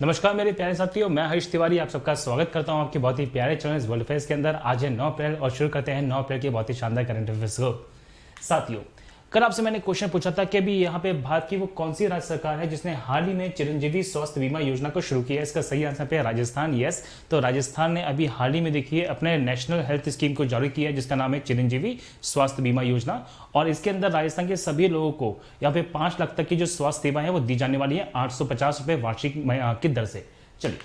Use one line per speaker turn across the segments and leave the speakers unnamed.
नमस्कार मेरे प्यारे साथियों, मैं हरीश तिवारी आप सबका स्वागत करता हूं आपके बहुत ही प्यारे चैनल वर्ल्ड अफेयर्स के अंदर। आज है 9 अप्रैल और शुरू करते हैं 9 अप्रैल के बहुत ही शानदार करंट अफेयर्स को। साथियों, कल आपसे मैंने क्वेश्चन पूछा था कि अभी यहाँ पे भारत की वो कौन सी राज्य सरकार है जिसने हाल ही में चिरंजीवी स्वास्थ्य बीमा योजना को शुरू किया है। इसका सही आंसर पे राजस्थान। यस, तो राजस्थान ने अभी हाल ही में देखिए अपने नेशनल हेल्थ स्कीम को जारी किया है जिसका नाम है चिरंजीवी स्वास्थ्य बीमा योजना। और इसके अंदर राजस्थान के सभी लोगों को यहाँ पे 5 लाख तक की जो स्वास्थ्य सेवा है वो दी जाने वाली है 850 रुपए वार्षिक की दर से। चलिए,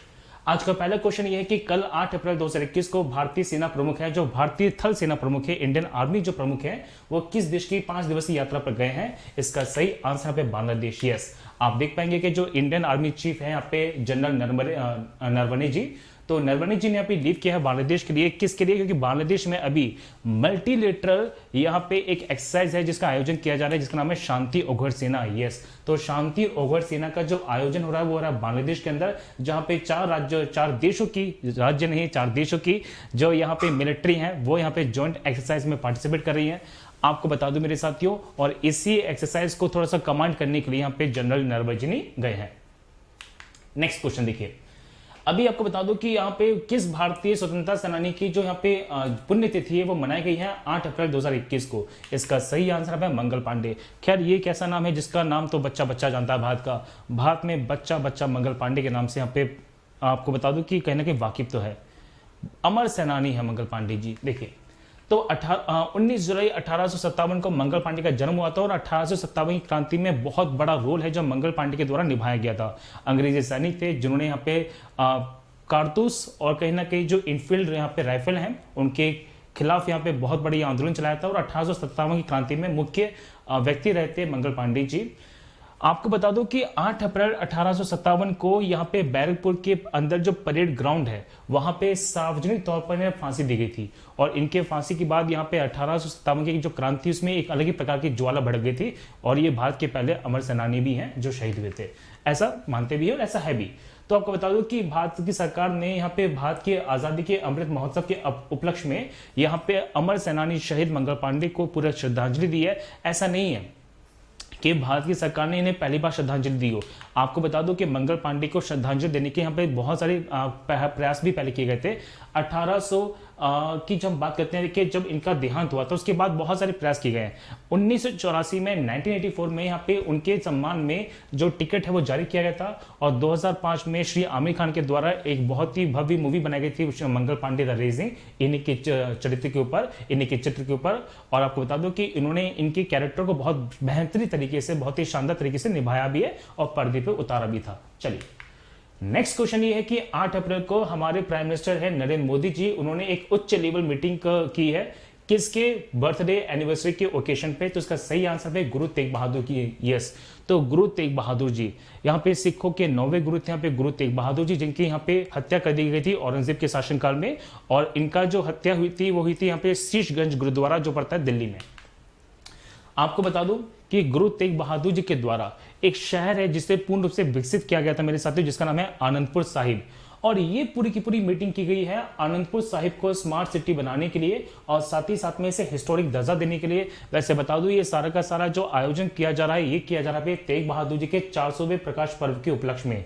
आज का पहला क्वेश्चन यह है कि कल 8 अप्रैल 2021 को भारतीय सेना प्रमुख है, जो भारतीय थल सेना प्रमुख है, इंडियन आर्मी जो प्रमुख है, वो किस देश की 5 दिवसीय यात्रा पर गए हैं। इसका सही आंसर यहाँ पे बांग्लादेश। यस, आप देख पाएंगे कि जो इंडियन आर्मी चीफ है यहाँ पे जनरल नरवणे जी, तो नरवणे जी ने यहाँ पे लीव किया है बांग्लादेश के लिए। किसके लिए? क्योंकि बांग्लादेश में अभी मल्टीलेटरल यहाँ पे एक एक्सरसाइज है जिसका आयोजन किया जा रहा है जिसका नाम है शांति ओघर सेना। यस, तो शांति ओघर सेना का जो आयोजन हो रहा है वो हो रहा है बांग्लादेश के अंदर, जहां पे 4 देशों की, राज्य नहीं 4 देशों की जो यहाँ पे मिलिट्री है वो यहाँ पे ज्वाइंट एक्सरसाइज में पार्टिसिपेट कर रही है। आपको बता दूं मेरे साथियों, और इसी एक्सरसाइज को थोड़ा सा कमांड करने के लिए यहाँ पे जनरल नरवणे जी गए हैं। नेक्स्ट क्वेश्चन देखिए, अभी आपको बता दूं कि यहाँ पे किस भारतीय स्वतंत्रता सेनानी की जो यहाँ पे पुण्यतिथि है वो मनाई गई है 8 अप्रैल 2021 को। इसका सही आंसर है मंगल पांडे। खैर, ये कैसा नाम है जिसका नाम तो बच्चा बच्चा जानता है भारत का। भारत में बच्चा बच्चा मंगल पांडे के नाम से यहाँ पे आपको बता दूं कि कहीं ना कहीं वाकिफ तो है। अमर सेनानी है मंगल पांडे जी। देखिए, तो 19 जुलाई 1857 को मंगल पांडे का जन्म हुआ था और 1857 की क्रांति में बहुत बड़ा रोल है जो मंगल पांडे के द्वारा निभाया गया था। अंग्रेजी सैनिक थे जिन्होंने यहाँ पे कारतूस और कहीं ना कहीं जो इनफील्ड यहाँ पे राइफल हैं उनके खिलाफ यहाँ पे बहुत बड़ी आंदोलन चलाया था और 1857 की क्रांति में मुख्य व्यक्ति रहते मंगल पांडे जी। आपको बता दूं कि 8 अप्रैल 1857 को यहाँ पे बैरकपुर के अंदर जो परेड ग्राउंड है वहां पे सार्वजनिक तौर पर इन्हें फांसी दी गई थी। और इनके फांसी के बाद यहाँ पे 1857 की जो क्रांति उसमें एक अलग ही प्रकार की ज्वाला भड़क गई थी। और ये भारत के पहले अमर सेनानी भी हैं जो शहीद हुए थे, ऐसा मानते भी है और ऐसा है भी। तो आपको बता दूं कि भारत की सरकार ने यहाँ पे भारत की आजादी के अमृत महोत्सव के उपलक्ष्य में यहाँ पे अमर सेनानी शहीद मंगल पांडे को पूरा श्रद्धांजलि दी है। ऐसा नहीं है कि भारत की सरकार ने इन्हें पहली बार श्रद्धांजलि दी हो। आपको बता दूं कि मंगल पांडे को श्रद्धांजलि देने के यहाँ पे बहुत सारे प्रयास भी पहले किए गए थे। 1800 की जब बात करते हैं कि जब इनका देहांत हुआ तो उसके बाद बहुत सारे प्रयास किए गए हैं। 1984 में 1984 में यहाँ पे उनके सम्मान में जो टिकट है वो जारी किया गया था। और 2005 में श्री आमिर खान के द्वारा एक बहुत ही भव्य मूवी बनाई गई थी मंगल पांडे द रेजिंग, इन्हीं के चरित्र के ऊपर, इन्हीं के चित्र के ऊपर। और आपको बता दो कि इन्होंने इनके कैरेक्टर को बहुत बेहतरीन तरीके से, बहुत ही शानदार तरीके से निभाया भी है और पर्दे पे उतारा भी था। चलिए, नेक्स्ट क्वेश्चन ये है कि 8 अप्रैल को हमारे प्राइम मिनिस्टर है नरेंद्र मोदी जी, उन्होंने एक उच्च लेवल मीटिंग की है किसके बर्थडे एनिवर्सरी के ओकेशन पे। तो इसका सही आंसर है गुरु तेग बहादुर की। यस, तो गुरु तेग बहादुर जी यहाँ पे सिखों के 9वें गुरु थे यहाँ पे गुरु तेग बहादुर जी, जिनकी यहाँ पे हत्या कर दी गई थी औरंगजेब के शासनकाल में। और इनका जो हत्या हुई थी वो हुई थी यहाँ पे शीशगंज गुरुद्वारा जो पड़ता है दिल्ली में। आपको बता दूं कि गुरु तेग बहादुर जी के द्वारा एक शहर है जिसे पूर्ण रूप से विकसित किया गया था मेरे साथियों, जिसका नाम है आनंदपुर साहिब। और ये पूरी की पूरी मीटिंग की गई है आनंदपुर साहिब को स्मार्ट सिटी बनाने के लिए और साथ ही साथ में इसे हिस्टोरिक दर्जा देने के लिए। वैसे बता दूं ये सारा का सारा जो आयोजन किया जा रहा है ये किया जा रहा है तेग बहादुर जी के 400वें प्रकाश पर्व के उपलक्ष्य में।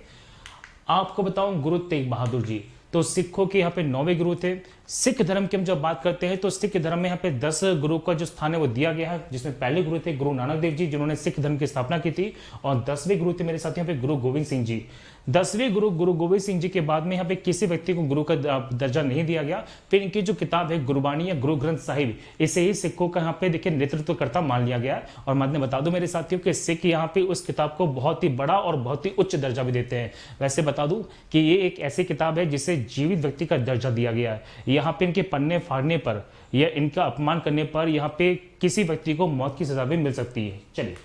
आपको बताऊं गुरु तेग बहादुर जी तो सिखों के यहाँ पे 9वें गुरु थे। सिख धर्म की हम जब बात करते हैं तो सिख धर्म में यहाँ पे 10 गुरु का जो स्थान है वो दिया गया है, जिसमें पहले गुरु थे गुरु नानक देव जी जिन्होंने सिख धर्म की स्थापना की थी। और 10वें गुरु थे मेरे साथ यहाँ पे गुरु गोविंद सिंह जी। 10वें गुरु गुरु गोविंद सिंह जी के बाद में यहाँ पे किसी व्यक्ति को गुरु का दर्जा नहीं दिया गया। फिर इनकी जो किताब है गुरबाणी या गुरु ग्रंथ साहिब, इसे ही सिखों का यहाँ पे देखिए नेतृत्व करता मान लिया गया। और मैं बता दूं मेरे साथियों कि सिख यहाँ पे उस किताब को बहुत ही बड़ा और बहुत ही उच्च दर्जा भी देते हैं। वैसे बता दूं कि ये एक ऐसी किताब है जिसे जीवित व्यक्ति का दर्जा दिया गया है। यहाँ पे इनके पन्ने फाड़ने पर या इनका अपमान करने पर यहाँ पे किसी व्यक्ति को मौत की सजा भी मिल सकती है। चलिए,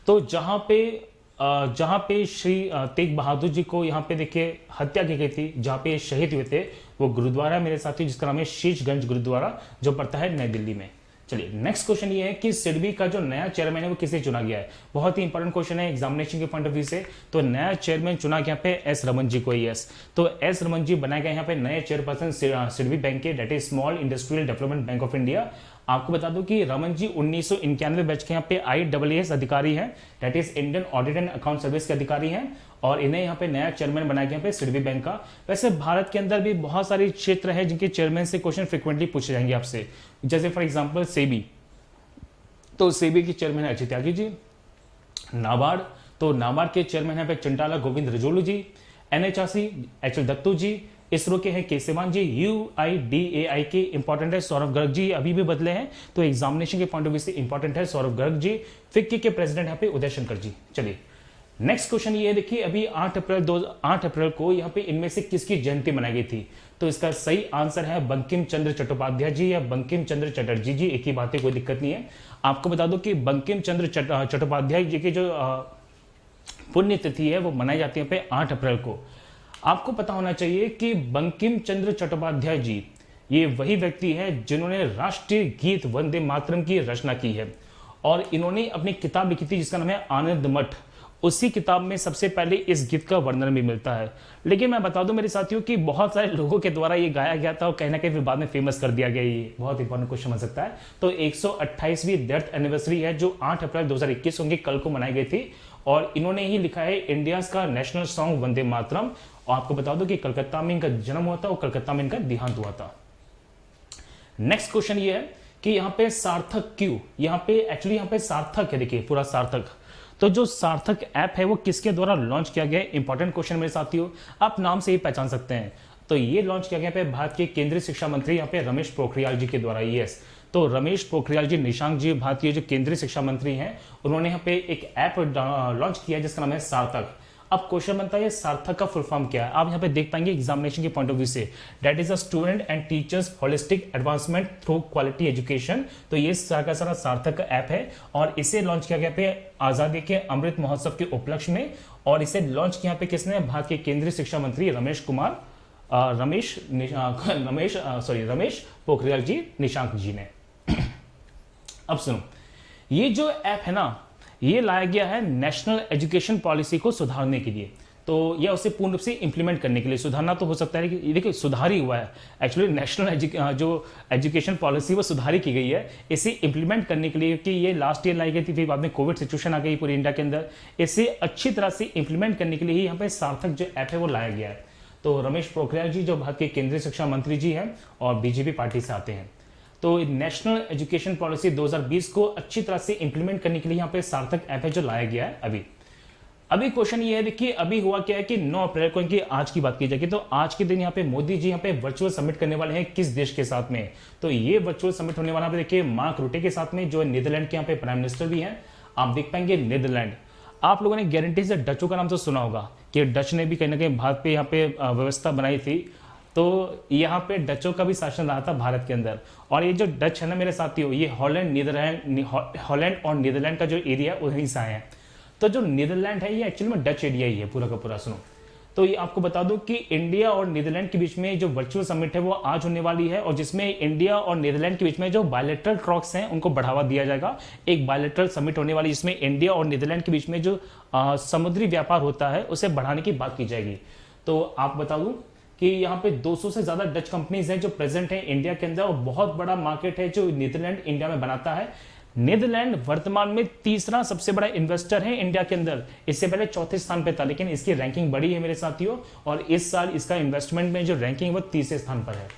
तो जहां पे श्री तेग बहादुर जी को यहाँ पे देखिए हत्या की गई थी, जहां पे शहीद हुए थे वो गुरुद्वारा मेरे साथी जिसका नाम है शीशगंज गुरुद्वारा जो पड़ता है नई दिल्ली में। चलिए, नेक्स्ट क्वेश्चन ये है कि सिडबी का जो नया चेयरमैन है वो किसे चुना गया है। बहुत ही इंपॉर्टेंट क्वेश्चन है एग्जामिनेशन के पॉइंट ऑफ व्यू से। तो नया चेयरमैन चुना गया पे एस रमन जी को। यस, तो एस रमन जी बनाए गए यहाँ पे नए चेयरपर्सन सिडबी बैंक के, that is small industrial development bank of India. आपको बता दूं कि रमन जी 1991 बैच के यहाँ पे IAAS अधिकारी हैं, that is Indian audit and account service के अधिकारी हैं, और इन्हें यहाँ पे नया चेयरमैन बनाया गया पे सिडबी बैंक का। वैसे भारत के अंदर भी बहुत सारे क्षेत्र है जिनके चेयरमैन से क्वेश्चन फ्रिक्वेंटली पूछे जाएंगे आपसे, जैसे फॉर एग्जाम्पल सेबी, तो सेबी के चेयरमैन है अजय त्यागी जी। नाबार्ड, तो नाबार्ड के चेयरमैन है पे चंटाला गोविंद रजोलू जी। NHRC HL दत्तू जी। इसरो के हैं केसेवान जी। UIDAI के इंपॉर्टेंट है सौरभ गर्ग जी, अभी भी बदले हैं तो एग्जामिनेशन के पॉइंट ऑफ व्यू से इंपॉर्टेंट है सौरभ गर्ग जी। फिक्की के प्रेसिडेंट यहाँ पे उदय शंकर जी। चलिए नेक्स्ट क्वेश्चन ये है, देखिए अभी 8 अप्रैल को यहाँ पे इनमें से किसकी जयंती मनाई गई थी? तो इसका सही आंसर है बंकिम चंद्र चट्टोपाध्याय जी या बंकिम चंद्र चटर्जी जी, एक ही बात है, कोई दिक्कत नहीं है। आपको बता दो कि बंकिम चंद्र चट्टोपाध्याय जी की जो पुण्य तिथि है वो मनाई जाती है पे 8 अप्रैल को। आपको पता होना चाहिए कि बंकिम चंद्र चट्टोपाध्याय जी ये वही व्यक्ति है जिन्होंने राष्ट्रीय गीत वंदे मातरम की रचना की है, और इन्होंने अपनी किताब लिखी थी जिसका नाम है आनंद मठ। उसी किताब में सबसे पहले इस गीत का वर्णन भी मिलता है। लेकिन मैं बता दूं मेरे साथियों कि बहुत सारे लोगों के द्वारा ये गाया गया था और कहीं ना कहीं फिर बाद में फेमस कर दिया गया। ये बहुत इंपॉर्टेंट क्वेश्चन बन सकता है। तो 128वीं डेथ एनिवर्सरी है जो 8 अप्रैल 2021 होंगे, कल को मनाई गई थी, और इन्होंने ही लिखा है इंडिया का नेशनल सॉन्ग वंदे मातरम। और आपको बता दो कि कलकत्ता में इनका जन्म हुआ था और कलकत्ता में इनका देहांत हुआ था। नेक्स्ट क्वेश्चन ये है कि यहाँ पे सार्थक क्यों, यहाँ पे सार्थक है, देखिए पूरा सार्थक। तो जो सार्थक ऐप है वो किसके द्वारा लॉन्च किया गया है? इंपॉर्टेंट क्वेश्चन मेरे साथियों, आप नाम से ही पहचान सकते हैं। तो ये लॉन्च किया गया पे भारत के केंद्रीय शिक्षा मंत्री यहाँ पे रमेश पोखरियाल जी के द्वारा। यस, तो रमेश पोखरियाल जी निशांक जी भारतीय जो केंद्रीय शिक्षा मंत्री हैं, उन्होंने यहाँ पे एक ऐप लॉन्च किया है जिसका नाम है सार्थक। अब क्वेश्चन बनता है सार्थक का फुल फॉर्म क्या है? आप यहाँ पे देख पाएंगे एग्जामिनेशन के पॉइंट ऑफ व्यू से, that is a student and teachers holistic advancement through quality education. तो ये सारा सारा सार्थक का ऐप है, और इसे लॉन्च किया गया पे आजादी के अमृत महोत्सव के उपलक्ष्य में, और इसे लॉन्च किया पे किसने? भारत के केंद्रीय शिक्षा मंत्री रमेश पोखरियाल जी निशांक जी ने। अब सुनो, ये जो ऐप है ना, ये लाया गया है नेशनल एजुकेशन पॉलिसी को सुधारने के लिए। तो यह उसे पूर्ण रूप से इंप्लीमेंट करने के लिए, सुधारना तो हो सकता है कि देखिए सुधार ही हुआ है एक्चुअली, नेशनल जो एजुकेशन पॉलिसी वो सुधारी की गई है इसे इंप्लीमेंट करने के लिए, क्योंकि ये लास्ट ईयर लाई गई थी, फिर बाद में कोविड सिचुएशन आ गई पूरी इंडिया के अंदर। इसे अच्छी तरह से इंप्लीमेंट करने के लिए ही यहाँ पे सार्थक जो ऐप है वो लाया गया है। तो रमेश पोखरियाल जी जो भारत के केंद्रीय शिक्षा मंत्री जी हैं और बीजेपी पार्टी से आते हैं, तो नेशनल एजुकेशन पॉलिसी 2020 को अच्छी तरह से इंप्लीमेंट करने के लिए यहाँ पे सार्थक ऐप है जो लाया गया है। अभी क्वेश्चन ये है, देखिए अभी हुआ क्या है कि 9 अप्रैल को, इनकी आज की बात की जाएगी, तो आज के दिन यहाँ पे मोदी जी यहाँ पे वर्चुअल समिट करने वाले हैं किस देश के साथ में? तो ये वर्चुअल समिट होने वाला है देखिए मार्क रूटे के साथ में, जो नीदरलैंड के यहाँ पे प्राइम मिनिस्टर भी हैं। आप देख पाएंगे नीदरलैंड। आप लोगों ने गारंटी से डचों का नाम तो सुना होगा कि डच ने भी कहीं ना कहीं भारत पे यहाँ पे व्यवस्था बनाई थी। तो यहाँ पे डचों का भी शासन रहा था भारत के अंदर, और ये जो डच है ना मेरे साथियों, ये हॉलैंड और नीदरलैंड का जो एरिया वहीं से आए हैं। तो जो नीदरलैंड है ये एक्चुअली में डच एरिया ही है पूरा का पूरा। सुनो, तो ये आपको बता दूं कि इंडिया और नीदरलैंड के बीच में जो वर्चुअल समिट है वो आज होने वाली है, और जिसमें इंडिया और नीदरलैंड के बीच में जो बायलैटरल टॉक्स हैं उनको बढ़ावा दिया जाएगा। एक बायलैटरल समिट होने वाली जिसमें इंडिया और नीदरलैंड के बीच में जो समुद्री व्यापार होता है उसे बढ़ाने की बात की जाएगी। तो आप बता दूं कि यहाँ पे 200 से ज्यादा डच कंपनीज हैं जो प्रेजेंट हैं इंडिया के अंदर, और बहुत बड़ा मार्केट है जो नीदरलैंड इंडिया में बनाता है। नीदरलैंड वर्तमान में तीसरा सबसे बड़ा इन्वेस्टर है इंडिया के अंदर, इससे पहले चौथे स्थान पे था, लेकिन इसकी रैंकिंग बढ़ी है मेरे साथियों, और इस साल इसका इन्वेस्टमेंट में जो रैंकिंग है वो तीसरे स्थान पर है।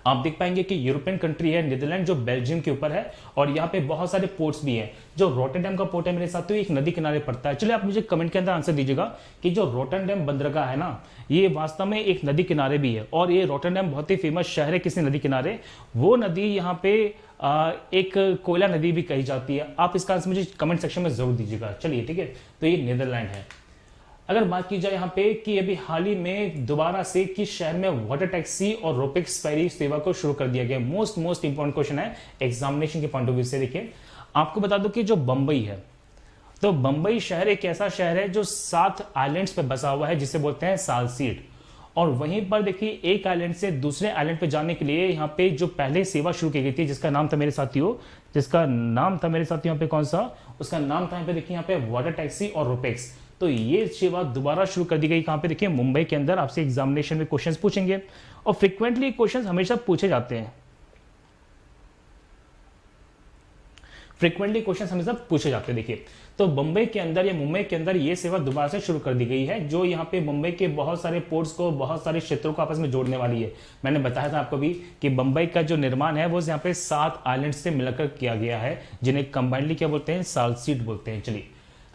आप देख पाएंगे कि यूरोपियन कंट्री है नीदरलैंड जो बेल्जियम के ऊपर है, और यहाँ पे बहुत सारे पोर्ट्स भी हैं। जो रोटरडैम का पोर्ट है मेरे साथियों एक नदी किनारे पड़ता है। चलिए आप मुझे कमेंट के अंदर आंसर दीजिएगा कि जो रोटरडैम बंदरगाह है ना, ये वास्तव में एक नदी किनारे भी है, और ये रोटरडैम बहुत ही फेमस शहर है किसी नदी किनारे। वो नदी यहाँ पे एक कोयला नदी भी कही जाती है। आप इसका आंसर मुझे कमेंट सेक्शन में जरूर दीजिएगा। चलिए ठीक है, तो ये नीदरलैंड है। अगर बात की जाए यहाँ पे कि अभी हाल ही में दोबारा से किस शहर में वाटर टैक्सी और रोपेक्स फेरी सेवा को शुरू कर दिया गया, मोस्ट इंपॉर्टेंट क्वेश्चन है एग्जामिनेशन के पॉइंट ऑफ व्यू से। देखिए आपको बता दो कि जो बंबई है, तो बंबई शहर एक ऐसा शहर है जो 7 आइलैंड्स पे बसा हुआ है जिसे बोलते हैं सालसीट। और वहीं पर देखिए एक आइलैंड से दूसरे आइलैंड पे जाने के लिए यहाँ पे जो पहले सेवा शुरू की गई थी जिसका नाम था मेरे साथियों यहाँ पे कौन सा, उसका नाम था यहाँ पे देखिए यहाँ पे वाटर टैक्सी और रोपेक्स। तो ये सेवा दोबारा शुरू कर दी गई कहां पे? देखिए मुंबई के अंदर। आपसे एग्जामिनेशन में क्वेश्चंस पूछेंगे और फ्रीक्वेंटली क्वेश्चंस हमेशा पूछे जाते हैं। फ्रिक्वेंटली क्वेश्चन हमेशा पूछे जाते हैं। देखिए, तो बम्बई के अंदर या मुंबई के अंदर ये सेवा दोबारा से शुरू कर दी गई है, जो यहाँ पे मुंबई के बहुत सारे पोर्ट्स को, बहुत सारे क्षेत्रों को आपस में जोड़ने वाली है। मैंने बताया था आपको भी कि बम्बई का जो निर्माण है वो यहाँ पे 7 आइलैंड से मिलकर किया गया है, जिन्हें कंबाइंडली क्या बोलते हैं, साल्सीट बोलते हैं। चलिए,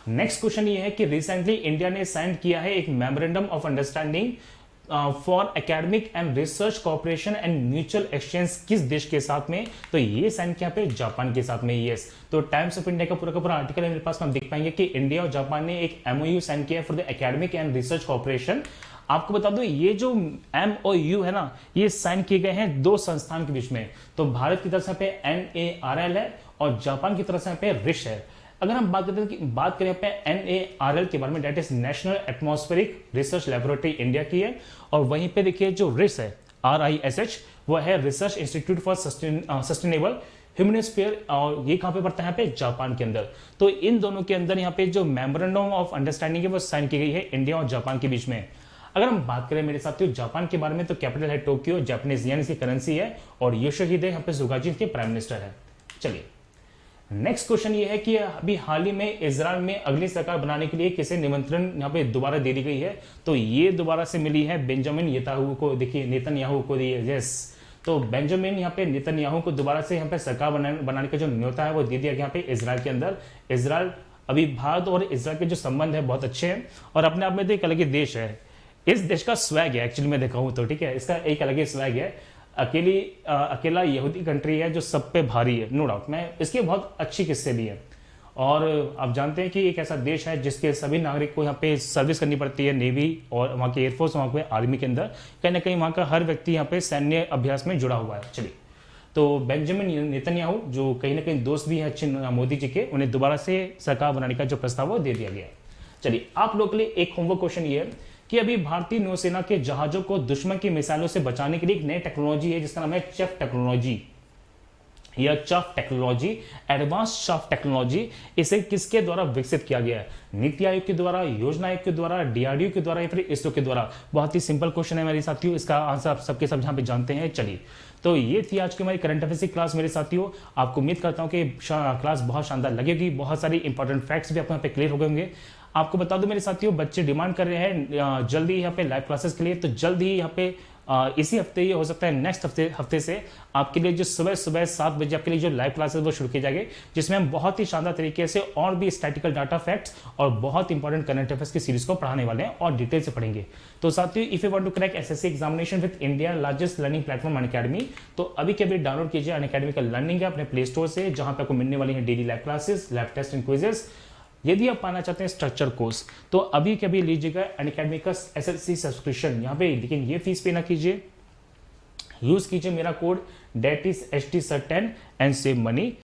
नेक्स्ट क्वेश्चन ये है कि रिसेंटली इंडिया ने साइन किया है एक memorandum of understanding for academic and research cooperation and mutual exchange किस देश के साथ में, तो ये साइन किया पे जापान के साथ में। यस, तो टाइम्स ऑफ इंडिया का पूरा आर्टिकल मेरे पास में हम देख पाएंगे कि इंडिया और जापान ने एक एमओयू साइन किया for the academic and research cooperation. आपको बता दो, ये जो एमओयू है ना, ये साइन किए गए हैं 2 संस्थान के बीच में। तो भारत की तरफ से पे NARL है और जापान की तरफ से पे RIS है। अगर हम बात करें पे NARL के बारे में, that is national atmospheric research laboratory India की है, और वहीं पे देखिए जो RIS है, RISH, वो है रिसर्च इंस्टीट्यूट फॉर सस्टेनेबल ह्यूमनोस्फीयर, और ये कहां पे पड़ता है, यहाँ पे जापान के अंदर। तो इन दोनों के अंदर यहाँ पे जो मेमोरेंडम ऑफ अंडरस्टैंडिंग है वो साइन की गई है इंडिया और जापान के बीच में। अगर हम बात करें मेरे साथियों जापान के बारे में, तो कैपिटल है टोक्यो, जापानीज येन इसकी करेंसी है, और योशिहिदे यहाँ पे सुगा जी इसके प्राइम मिनिस्टर है। चलिए, नेक्स्ट क्वेश्चन ये है कि अभी हाल ही में इजराइल में अगली सरकार बनाने के लिए किसे निमंत्रण यहाँ पे दोबारा दे दी गई है, तो ये दोबारा से मिली है बेंजामिन नेतान्याहू को। देखिए, नेतन्याहू को दी है। यस, तो बेंजामिन यहाँ पे नेतन्याहू को दोबारा से यहाँ पे सरकार बनाने का जो न्योता है वो दे दिया गया यहाँ पे इजराइल के अंदर। इजराइल, अभी भारत और इजराइल के जो संबंध है बहुत अच्छे हैं, और अपने आप में तो एक अलग ही देश है। इस देश का स्वैग है एक्चुअली, मैं देखा हूं तो, ठीक है, इसका एक अलग ही स्वैग है। अकेला यहूदी कंट्री है जो सब पे भारी है, नो डाउट। मैं इसके बहुत अच्छी किस्से भी है, और आप जानते हैं कि एक ऐसा देश है जिसके सभी नागरिक को यहाँ पे सर्विस करनी पड़ती है, नेवी और वहाँ की एयरफोर्स, वहाँ पे आर्मी के अंदर कहीं ना कहीं वहाँ का हर व्यक्ति यहाँ पे सैन्य अभ्यास में जुड़ा हुआ है। चलिए, तो बेंजामिन नेतन्याहू जो कहीं ना कहीं दोस्त भी हैं अच्छे मोदी जी के, उन्हें दोबारा से सरकार बनाने का जो प्रस्ताव वो दे दिया गया है। चलिए, आप लोग के लिए एक होमवर्क क्वेश्चन ये है कि अभी भारतीय नौसेना के जहाजों को दुश्मन की मिसाइलों से बचाने के लिए एक नई टेक्नोलॉजी है जिसका नाम है चफ टेक्नोलॉजी, या चफ टेक्नोलॉजी, एडवांस चफ टेक्नोलॉजी। इसे किसके द्वारा विकसित किया गया है? नीति आयोग के द्वारा, योजना आयोग के द्वारा, DRDO के द्वारा, या फिर इसरो के द्वारा? बहुत ही सिंपल क्वेश्चन है मेरे साथियों, इसका आंसर आप सबके सब यहाँ पे जानते हैं। चलिए, तो ये थी आज की हमारी करंट अफेयर्स की क्लास मेरे साथियों। आपको उम्मीद करता हूँ कि क्लास बहुत शानदार लगेगी, बहुत सारी इंपॉर्टेंट फैक्ट्स भी आपको यहाँ पे क्लियर हो गए होंगे। आपको बता दूं मेरे साथियों, बच्चे डिमांड कर रहे हैं जल्दी यहाँ पे लाइव क्लासेस के लिए, तो जल्द ही यहाँ पे इसी हफ्ते, ये हो सकता है नेक्स्ट हफ्ते से आपके लिए जो सुबह 7 बजे आपके लिए जो लाइव क्लासेस वो शुरू किए जाएंगे, जिसमें हम बहुत ही शानदार तरीके से और भी स्टैटिकल डाटा फैक्ट्स और बहुत इंपॉर्टेंट करंट अफेयर्स की सीरीज को पढ़ाने वाले हैं और डिटेल से पढ़ेंगे। तो साथियों, if you want to crack SSC examination with India largest learning platform Unacademy, तो अभी के अभी डाउनलोड कीजिए अनअकैडमी का लर्निंग है अपने प्ले स्टोर से, जहां पे आपको मिलने वाली है daily live classes, lab test and quizzes. यदि आप पाना चाहते हैं स्ट्रक्चर कोर्स, तो अभी के अभी लीजिएगा अनअकैडमी का SSC सब्सक्रिप्शन। यहाँ पे लेकिन ये फीस पे ना कीजिए, यूज कीजिए मेरा code, that is HT Sir 10 and save money.